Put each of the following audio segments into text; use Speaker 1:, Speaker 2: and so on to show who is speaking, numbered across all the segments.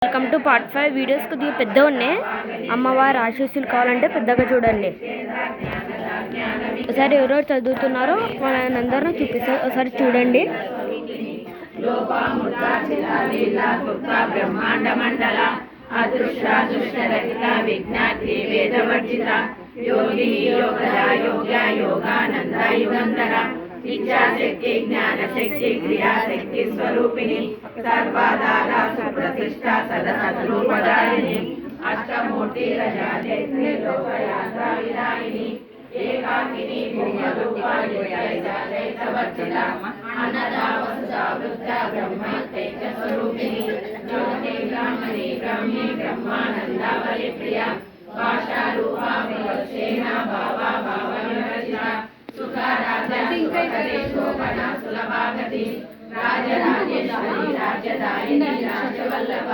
Speaker 1: Welcome to part 5 videos కొద్దిగా పెద్దగా ఉన్నాయి. అమ్మవారి ఆశీస్సులు కావాలంటే పెద్దగా చూడండి. ఒకసారి ఎవరెవరు చదువుతున్నారో వాళ్ళందరూ చూపిస్తారు, ఒకసారి చూడండి.
Speaker 2: బ్రహ్మాండ మండల అదృష్ట దుష్టరహిత విజ్ఞాతి వేదవర్జిత యోగిని యోగద యోగ్య యోగానంద యుగంధర ఇచ్ఛాశక్తి జ్ఞానశక్తి క్రియాశక్తి స్వరూపిణి సర్వాధార సుప్రతిష్ట సదసద్రూపదాయిని అష్టమూర్తి రజాదేవి లోకయాత్ర విదాయిని ఏకాకిని భూమరూపాయివర్జిత అన్నదా వసుదా వృద్ధ బ్రహ్మైక స్వరూపిణి జ్యోతి బ్రాహ్మణి బ్రహ్మి బ్రహ్మానంద పరిప్రియ భాషారూపా వివక్షేణ భావా భావవివర్జిత శోభన సులభాగతి రాజరాజేశ్వరి రాజదాయిని రాజవల్లభ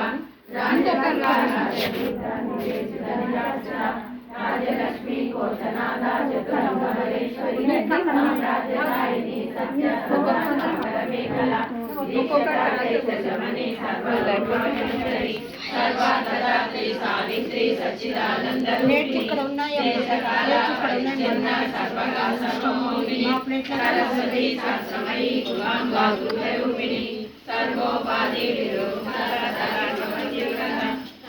Speaker 2: రాజలక్ష్మి కోశనాథ చతురంగమేశ్వరి రాజదాయిని సత్యమేఖల దీక్షమణి సర్వలోకేశ్వరి సర్వాధాత్రి సావిత్రి సచ్చిదానంద సరస్వతి సహస్రమయీ గులాంగారూపిణి సర్వోపాధి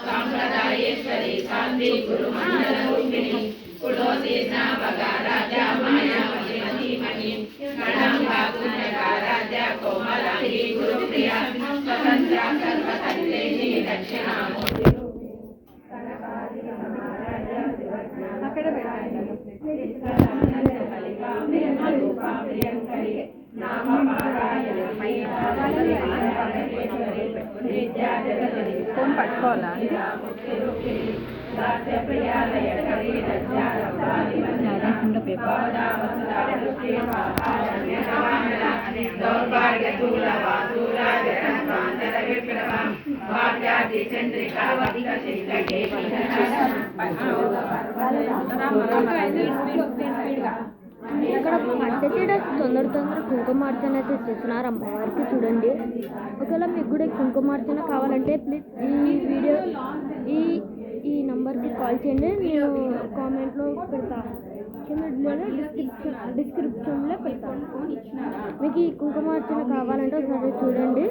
Speaker 2: సాంప్రదాయేశ్వరి శాంతి గురు మండలరూపిణి కులోసేన వగారాజ మాయామణి గణాంగారాజ కోమలాంగి గురుప్రియ స్వతంత్ర సర్వతంత్రిణి దక్షిణామూర్తి
Speaker 3: ఫోన్ పట్టుకోవాలా
Speaker 1: ఇక్కడ పట్టచీడ తొందర కుంకుమార్చన అయితే చేస్తున్నారు అమ్మవారికి. చూడండి, ఒకవేళ మీకు కూడా కుంకుమార్చన కావాలంటే ప్లీజ్ ఈ నంబర్కి కాల్ చేయండి. నేను కామెంట్లో పెడతాను, డిస్క్రిప్షన్లో పెడతాను. మీకు ఈ కుంకుమార్చన కావాలంటే ఒకసారి చూడండి.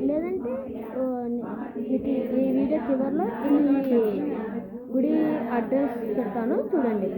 Speaker 1: లేదంటే మీకు ఈ వీడియో చివరిలో ఈ గుడి అడ్రస్ పెడతాను, చూడండి.